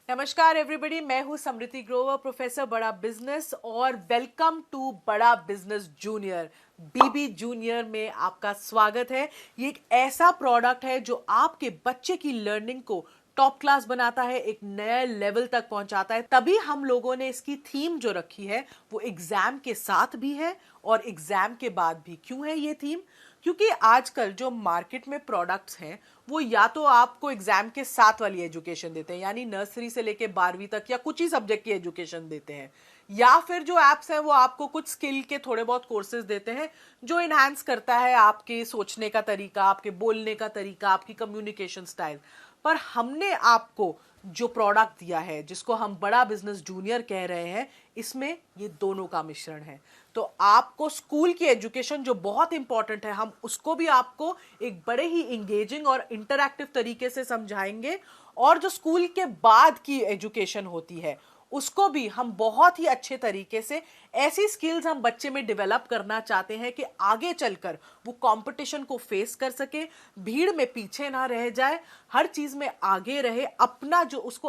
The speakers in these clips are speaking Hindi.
नमस्कार एवरीबॉडी, मैं हूं समृति ग्रोवर, प्रोफेसर बड़ा बिजनेस, और वेलकम टू बड़ा बिजनेस जूनियर। बीबी जूनियर में आपका स्वागत है। ये एक ऐसा प्रोडक्ट है जो आपके बच्चे की लर्निंग को टॉप क्लास बनाता है, एक नए लेवल तक पहुंचाता है। तभी हम लोगों ने इसकी थीम जो रखी है वो एग्जाम के साथ भी है और एग्जाम के बाद भी। क्यों है ये थीम? क्योंकि आजकल जो मार्केट में प्रोडक्ट्स हैं वो या तो आपको एग्जाम के साथ वाली एजुकेशन देते हैं, यानी नर्सरी से लेके 12वीं तक या कुछ ही सब्जेक्ट की एजुकेशन देते हैं, या फिर जो एप्स हैं वो आपको कुछ स्किल के थोड़े बहुत कोर्सेज देते हैं जो इनहांस करता है आपके सोचने का तरीका, आपके बोलने का तरीका, आपकी कम्युनिकेशन स्टाइल। पर हमने आपको जो प्रोडक्ट दिया है, जिसको हम बड़ा बिजनेस जूनियर कह रहे हैं, इसमें ये दोनों का मिश्रण है। तो आपको स्कूल की एजुकेशन जो बहुत इंपॉर्टेंट है, हम उसको भी आपको एक बड़े ही इंगेजिंग और इंटरैक्टिव तरीके से समझाएंगे, और जो स्कूल के बाद की एजुकेशन होती है उसको भी हम बहुत ही अच्छे तरीके से, ऐसी स्किल्स हम बच्चे में डेवलप करना चाहते हैं कि आगे चलकर वो कंपटीशन को फेस कर सके, भीड़ में पीछे ना रह जाए, हर चीज में आगे रहे, अपना जो उसको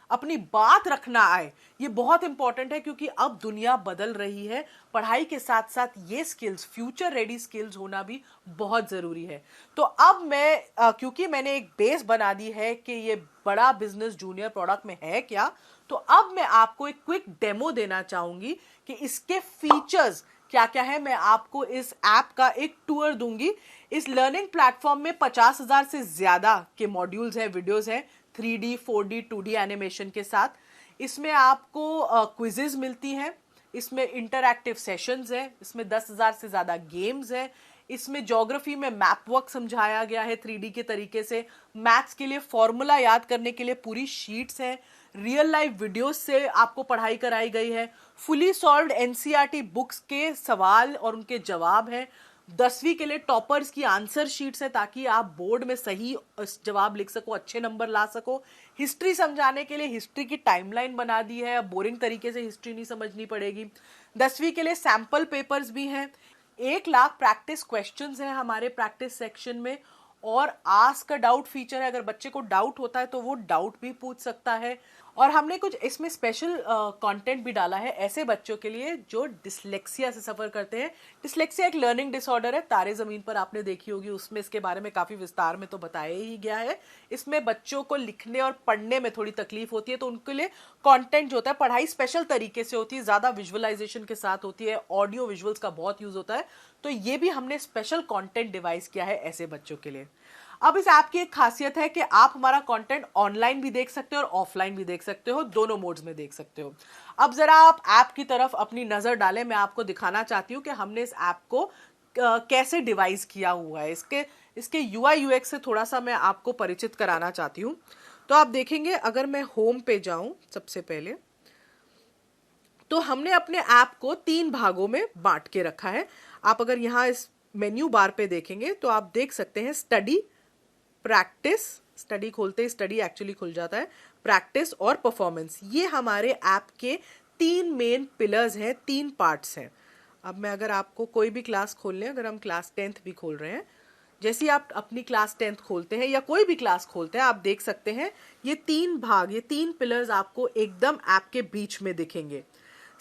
अपनी बात रखना आए। ये बहुत इंपॉर्टेंट है क्योंकि अब दुनिया बदल रही है। पढ़ाई के साथ साथ ये स्किल्स, फ्यूचर रेडी स्किल्स होना भी बहुत जरूरी है। तो अब क्योंकि मैंने एक बेस बना दी है कि ये बड़ा बिजनेस जूनियर प्रोडक्ट में है क्या, तो अब मैं आपको एक क्विक डेमो देना चाहूंगी कि इसके फीचर्स क्या क्या है। मैं आपको इस ऐप का एक टूर दूंगी। इस लर्निंग प्लेटफॉर्म में 50,000 से ज्यादा के मॉड्यूल्स हैं, वीडियोस हैं, 3D 4D 2D एनिमेशन के साथ। इसमें आपको क्विजेज मिलती हैं, इसमें इंटरैक्टिव सेशंस हैं, इसमें 10,000 से ज्यादा गेम्स हैं, इसमें ज्योग्राफी में मैप वर्क समझाया गया है 3D के तरीके से, मैथ्स के लिए फॉर्मूला याद करने के लिए पूरी शीट्स हैं, रियल लाइफ वीडियोस से आपको पढ़ाई कराई गई है, फुली सॉल्व्ड एनसीईआरटी बुक्स के सवाल और उनके जवाब हैं, 10वीं के लिए टॉपर्स की आंसर शीट्स है ताकि आप बोर्ड में सही जवाब लिख सको, अच्छे नंबर ला सको। हिस्ट्री समझाने के लिए हिस्ट्री की टाइमलाइन बना दी है, अब बोरिंग तरीके से हिस्ट्री नहीं समझनी पड़ेगी। 10वीं के लिए सैंपल पेपर्स भी हैं, 1 लाख प्रैक्टिस क्वेश्चंस हैं हमारे प्रैक्टिस सेक्शन में, और आस्क अ डाउट फीचर है। अगर बच्चे को डाउट होता है तो वो डाउट भी पूछ सकता है। और हमने कुछ इसमें स्पेशल कंटेंट भी डाला है ऐसे बच्चों के लिए जो डिसलेक्सिया से सफर करते हैं। डिसलेक्सिया एक लर्निंग डिसऑर्डर है, तारे जमीन पर आपने देखी होगी, उसमें इसके बारे में काफी विस्तार में तो बताया ही गया है। इसमें बच्चों को लिखने और पढ़ने में थोड़ी तकलीफ होती है, तो उनके लिए कंटेंट जो होता है, पढ़ाई स्पेशल तरीके से होती है, ज्यादा विजुअलाइजेशन के साथ होती है, ऑडियो विजुअल्स का बहुत यूज होता है, तो ये भी हमने स्पेशल कंटेंट डिवाइस किया है ऐसे बच्चों के लिए। अब इस ऐप की एक खासियत है कि आप हमारा कंटेंट ऑनलाइन भी देख सकते हो और ऑफलाइन भी देख सकते हो, दोनों मोड्स में देख सकते हो। अब जरा आप ऐप की तरफ अपनी नजर डालें। मैं आपको दिखाना चाहती हूँ कि हमने इस ऐप को कैसे डिवाइस किया हुआ है। इसके यूआई यूएक्स से थोड़ा सा मैं आपको परिचित कराना चाहती हूँ। तो आप देखेंगे, अगर मैं होम पे जाऊं सबसे पहले, तो हमने अपने ऐप को 3 भागों में बांट के रखा है। आप अगर यहाँ इस मेन्यू बार पे देखेंगे तो आप देख सकते हैं स्टडी, प्रैक्टिस, स्टडी खोलते ही स्टडी एक्चुअली खुल जाता है, प्रैक्टिस और परफॉर्मेंस। ये हमारे ऐप के 3 मेन पिलर्स हैं, 3 पार्ट्स हैं। अब मैं अगर आपको कोई भी क्लास खोल लें, अगर हम क्लास 10th भी खोल रहे हैं, जैसे आप अपनी क्लास 10th खोलते हैं या कोई भी क्लास खोलते हैं, आप देख सकते हैं ये 3 भाग, ये 3 पिलर्स आपको एकदम ऐप के बीच में दिखेंगे।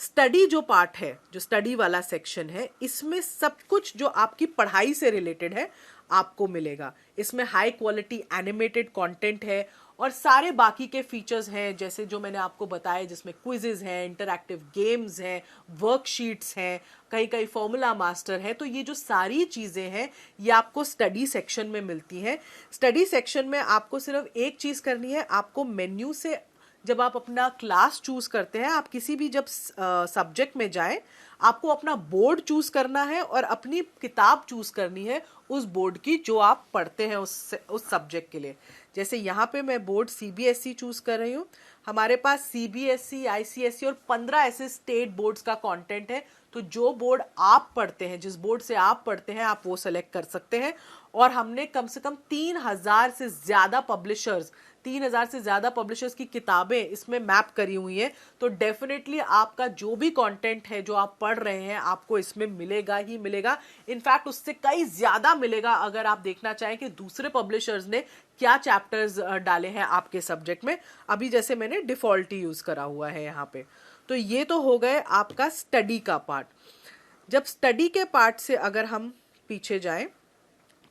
स्टडी जो पार्ट है, जो स्टडी वाला सेक्शन है, इसमें सब कुछ जो आपकी पढ़ाई से रिलेटेड है आपको मिलेगा। इसमें हाई क्वालिटी एनिमेटेड कंटेंट है और सारे बाकी के फीचर्स हैं, जैसे जो मैंने आपको बताया, जिसमें क्विजेज हैं, इंटरैक्टिव गेम्स हैं, वर्कशीट्स हैं, कहीं कहीं फॉर्मूला मास्टर है। तो ये जो सारी चीजें हैं ये आपको स्टडी सेक्शन में मिलती हैं। स्टडी सेक्शन में आपको सिर्फ एक चीज करनी है, आपको मेन्यू से जब आप अपना क्लास चूज करते हैं, आप किसी भी जब सब्जेक्ट में जाएं, आपको अपना बोर्ड चूज करना है और अपनी किताब चूज करनी है उस बोर्ड की जो आप पढ़ते हैं उस सब्जेक्ट के लिए। जैसे यहाँ पे मैं बोर्ड सीबीएसई चूज कर रही हूँ। हमारे पास सीबीएसई, आईसीएसई और 15 ऐसे स्टेट बोर्ड्स का कंटेंट है, तो जो बोर्ड आप पढ़ते हैं, जिस बोर्ड से आप पढ़ते हैं, आप वो सेलेक्ट कर सकते हैं। और हमने कम से कम 3,000 से ज्यादा पब्लिशर्स की किताबें इसमें मैप करी हुई हैं। तो डेफिनेटली आपका जो भी कंटेंट है जो आप पढ़ रहे हैं आपको इसमें मिलेगा ही मिलेगा। इनफैक्ट उससे कई ज्यादा मिलेगा अगर आप देखना चाहें कि दूसरे पब्लिशर्स ने क्या चैप्टर्स डाले हैं आपके सब्जेक्ट में। अभी जैसे मैंने डिफॉल्ट ही यूज करा हुआ है यहाँ पे। तो ये तो हो गए आपका स्टडी का पार्ट। जब स्टडी के पार्ट से अगर हम पीछे जाएं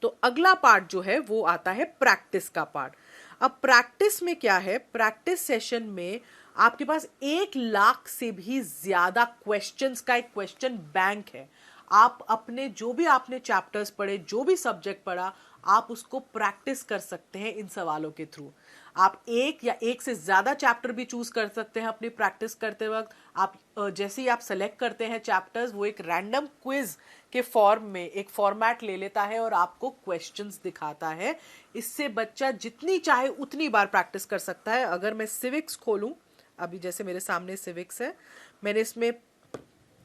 तो अगला पार्ट जो है वो आता है प्रैक्टिस का पार्ट। अब प्रैक्टिस में क्या है, प्रैक्टिस सेशन में आपके पास 1,00,000 से भी ज्यादा क्वेश्चंस का एक क्वेश्चन बैंक है। आप अपने जो भी आपने चैप्टर्स पढ़े, जो भी सब्जेक्ट पढ़ा, आप उसको प्रैक्टिस कर सकते हैं इन सवालों के थ्रू। आप एक या एक से ज्यादा चैप्टर भी चूज कर सकते हैं अपनी प्रैक्टिस करते वक्त। आप जैसे ही आप सेलेक्ट करते हैं चैप्टर्स, वो एक रैंडम क्विज के फॉर्म में एक फॉर्मेट ले लेता है और आपको क्वेश्चंस दिखाता है। इससे बच्चा जितनी चाहे उतनी बार प्रैक्टिस कर सकता है। अगर मैं सिविक्स खोलूं, अभी जैसे मेरे सामने सिविक्स है, मैंने इसमें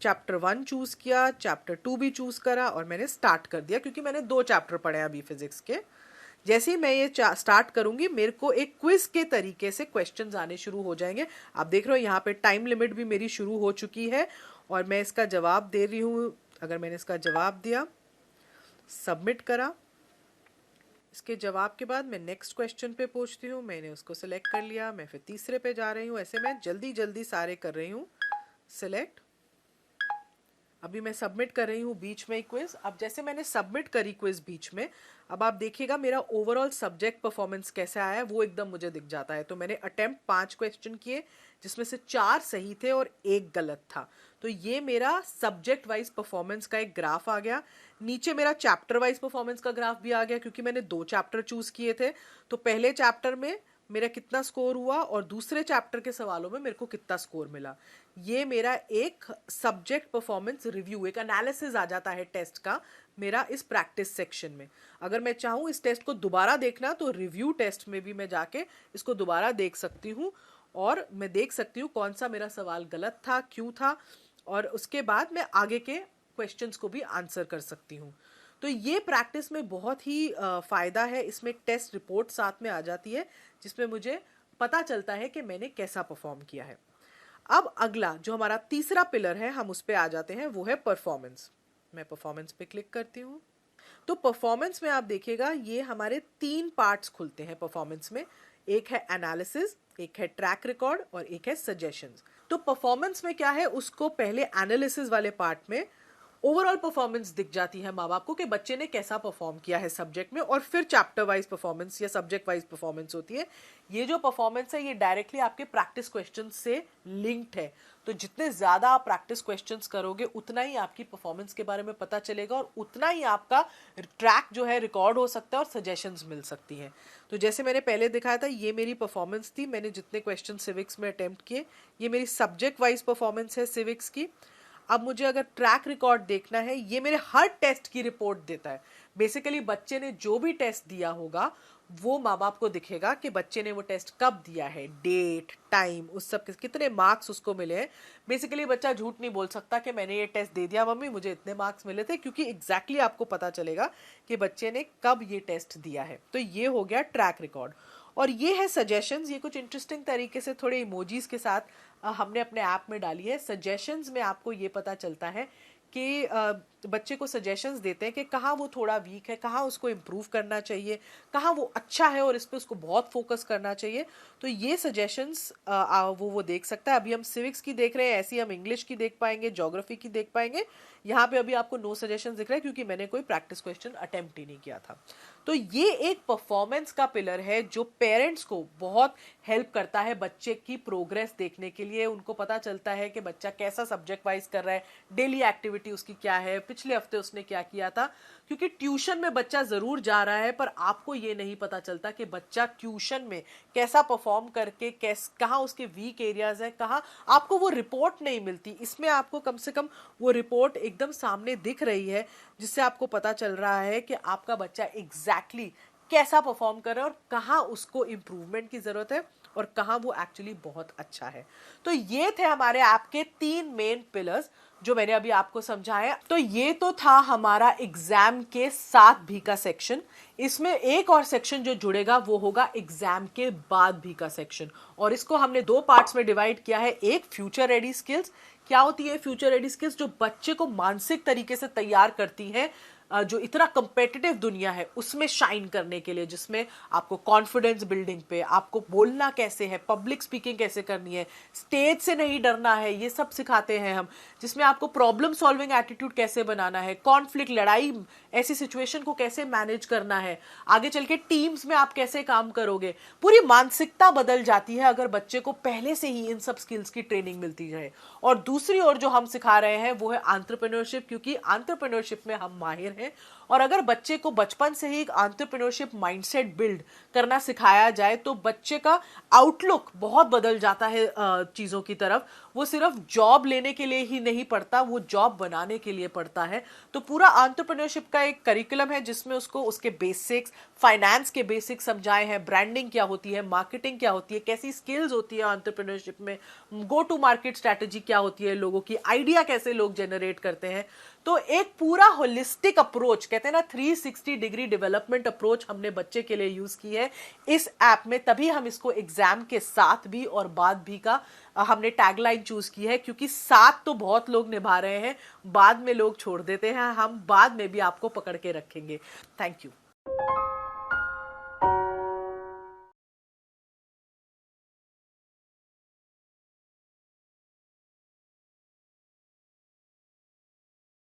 चैप्टर 1 चूज किया, चैप्टर 2 भी चूज करा और मैंने स्टार्ट कर दिया, क्योंकि मैंने 2 चैप्टर पढ़े अभी फिजिक्स के। जैसे ही मैं ये स्टार्ट करूंगी, मेरे को एक क्विज के तरीके से क्वेश्चंस आने शुरू हो जाएंगे। आप देख रहे हो यहाँ पे टाइम लिमिट भी मेरी शुरू हो चुकी है और मैं इसका जवाब दे रही हूँ। अगर मैंने इसका जवाब दिया, सबमिट करा, इसके जवाब के बाद मैं नेक्स्ट क्वेश्चन पे पहुंचती हूँ। मैंने उसको सिलेक्ट कर लिया, मैं फिर तीसरे पे जा रही हूँ। ऐसे मैं जल्दी जल्दी सारे कर रही हूँ सिलेक्ट। अभी मैं सबमिट कर रही हूँ बीच में क्विज। अब जैसे मैंने सबमिट करी क्विज बीच में, अब आप देखिएगा मेरा ओवरऑल सब्जेक्ट परफॉर्मेंस कैसे आया है वो एकदम मुझे दिख जाता है। तो मैंने अटेम्प्ट 5 क्वेश्चन किए, जिसमें से 4 सही थे और 1 गलत था। तो ये मेरा सब्जेक्ट वाइज परफॉर्मेंस का एक ग्राफ आ गया। नीचे मेरा चैप्टर वाइज परफॉर्मेंस का ग्राफ भी आ गया, क्योंकि मैंने 2 चैप्टर चूज किए थे। तो पहले चैप्टर में मेरा कितना स्कोर हुआ और दूसरे चैप्टर के सवालों में मेरे को कितना स्कोर मिला। ये मेरा एक सब्जेक्ट परफॉर्मेंस रिव्यू, एक एनालिसिस आ जाता है टेस्ट का मेरा इस प्रैक्टिस सेक्शन में। अगर मैं चाहूँ इस टेस्ट को दोबारा देखना, तो रिव्यू टेस्ट में भी मैं जाके इसको दोबारा देख सकती हूँ और मैं देख सकती हूँ कौन सा मेरा सवाल गलत था, क्यों था, और उसके बाद मैं आगे के क्वेश्चंस को भी आंसर कर सकती हूँ। तो ये प्रैक्टिस में बहुत ही फायदा है। इसमें एक टेस्ट रिपोर्ट साथ में आ जाती है, जिसमें मुझे पता चलता है कि मैंने कैसा परफॉर्म किया है। अब अगला जो हमारा तीसरा पिलर है, हम उस पे आ जाते हैं, वो है परफॉर्मेंस। मैं परफॉर्मेंस पे क्लिक करती हूँ। तो परफॉर्मेंस में आप देखिएगा ये हमारे 3 पार्ट्स खुलते हैं परफॉर्मेंस में। एक है एनालिसिस, एक है ट्रैक रिकॉर्ड और एक है सजेशंस। तो परफॉर्मेंस में क्या है, उसको पहले एनालिसिस वाले पार्ट में ओवरऑल परफॉर्मेंस दिख जाती है माँ बाप को कि बच्चे ने कैसा परफॉर्म किया है सब्जेक्ट में, और फिर चैप्टर वाइज परफॉर्मेंस या सब्जेक्ट वाइज परफॉर्मेंस होती है। ये जो परफॉर्मेंस है ये डायरेक्टली आपके प्रैक्टिस क्वेश्चन से लिंक्ड है। तो जितने ज्यादा आप प्रैक्टिस क्वेश्चंस करोगे, उतना ही आपकी परफॉर्मेंस के बारे में पता चलेगा और उतना ही आपका ट्रैक जो है रिकॉर्ड हो सकता है और सजेशंस मिल सकती हैं। तो जैसे मैंने पहले दिखाया था, ये मेरी परफॉर्मेंस थी। मैंने जितने क्वेश्चन सिविक्स में अटेम्प्ट किए, ये मेरी सब्जेक्ट वाइज परफॉर्मेंस है सिविक्स की। अब मुझे अगर ट्रैक रिकॉर्ड देखना है, ये मेरे हर टेस्ट की रिपोर्ट देता है। बेसिकली बच्चे ने जो भी टेस्ट दिया होगा वो माँ बाप को दिखेगा कि बच्चे ने वो टेस्ट कब दिया है, डेट, टाइम, उस सब के कितने मार्क्स उसको मिले हैं। बेसिकली बच्चा झूठ नहीं बोल सकता कि मैंने ये टेस्ट दे दिया मम्मी, मुझे इतने मार्क्स मिले थे, क्योंकि एग्जैक्टली आपको पता चलेगा कि बच्चे ने कब ये टेस्ट दिया है। तो ये हो गया ट्रैक रिकॉर्ड। और ये है सजेशंस। ये कुछ इंटरेस्टिंग तरीके से थोड़े इमोजीज के साथ हमने अपने ऐप में डाली है। सजेशंस में आपको ये पता चलता है कि बच्चे को सजेशंस देते हैं कि कहाँ वो थोड़ा वीक है, कहाँ उसको इम्प्रूव करना चाहिए, कहाँ वो अच्छा है और इस पे उसको बहुत फोकस करना चाहिए। तो ये सजेशंस वो देख सकता है। अभी हम सिविक्स की देख रहे हैं, ऐसी हम इंग्लिश की देख पाएंगे, ज्योग्राफी की देख पाएंगे। यहाँ पे अभी आपको नो सजेशन दिख रहा है, क्योंकि मैंने कोई प्रैक्टिस क्वेश्चन अटेम्प्ट ही नहीं किया था। तो ये एक परफॉर्मेंस का पिलर है जो पेरेंट्स को बहुत हेल्प करता है बच्चे की प्रोग्रेस देखने के लिए। उनको पता चलता है कि बच्चा कैसा सब्जेक्ट वाइज कर रहा है, डेली एक्टिविटी उसकी क्या है, पिछले हफ्ते उसने क्या किया था। क्योंकि ट्यूशन में बच्चा जरूर जा रहा है, पर आपको ये नहीं पता चलता कि बच्चा ट्यूशन में कैसा परफॉर्म करके कहाँ उसके वीक एरियाज है, कहाँ आपको वो रिपोर्ट नहीं मिलती। इसमें आपको कम से कम वो रिपोर्ट एकदम सामने दिख रही है, जिससे आपको पता चल रहा है कि आपका बच्चा एग्जैक्टली कैसा परफॉर्म कर रहा है और कहाँ उसको इम्प्रूवमेंट की जरूरत है और कहाँ वो एक्चुअली बहुत अच्छा है। तो ये थे हमारे ऐप के 3 मेन पिलर्स जो मैंने अभी आपको समझाया। तो ये तो था हमारा एग्जाम के साथ भी का सेक्शन। इसमें एक और सेक्शन जो जुड़ेगा वो होगा एग्जाम के बाद भी का सेक्शन, और इसको हमने 2 पार्ट्स में डिवाइड किया है। एक फ्यूचर रेडी स्किल्स। क्या होती है फ्यूचर रेडी स्किल्स? जो बच्चे को मानसिक तरीके से तैयार करती है जो इतना कंपेटिटिव दुनिया है उसमें शाइन करने के लिए, जिसमें आपको कॉन्फिडेंस बिल्डिंग पे, आपको बोलना कैसे है, पब्लिक स्पीकिंग कैसे करनी है, स्टेज से नहीं डरना है, ये सब सिखाते हैं हम, जिसमें आपको प्रॉब्लम सॉल्विंग एटीट्यूड कैसे बनाना है, कॉन्फ्लिक्ट, लड़ाई, ऐसी सिचुएशन को कैसे मैनेज करना है, आगे चल के टीम्स में आप कैसे काम करोगे। पूरी मानसिकता बदल जाती है अगर बच्चे को पहले से ही इन सब स्किल्स की ट्रेनिंग मिलती जाए। और दूसरी ओर जो हम सिखा रहे हैं वो है एंटरप्रेन्योरशिप, क्योंकि एंटरप्रेन्योरशिप में हम माहिर हैं। और अगर बच्चे को बचपन से ही एक एंटरप्रेन्योरशिप माइंडसेट बिल्ड करना सिखाया जाए तो बच्चे का आउटलुक बहुत बदल जाता है चीजों की तरफ। वो सिर्फ जॉब लेने के लिए ही नहीं पढ़ता, वो जॉब बनाने के लिए पढ़ता है। तो पूरा एंटरप्रेन्योरशिप का एक करिकुलम है जिसमें उसको उसके बेसिक्स, फाइनेंस के बेसिक्स समझाए हैं, ब्रांडिंग क्या होती है, मार्केटिंग क्या होती है, कैसी स्किल्स होती है एंटरप्रेन्योरशिप में, गो टू मार्केट स्ट्रैटेजी क्या होती है, लोगों की आइडिया कैसे लोग जनरेट करते हैं। तो एक पूरा होलिस्टिक अप्रोच, कहते हैं ना 360 डिग्री डेवलपमेंट अप्रोच, हमने बच्चे के लिए यूज की है इस ऐप में। तभी हम इसको एग्जाम के साथ भी और बाद भी का हमने टैगलाइन चूज की है, क्योंकि साथ तो बहुत लोग निभा रहे हैं, बाद में लोग छोड़ देते हैं, हम बाद में भी आपको पकड़ के रखेंगे। Thank you.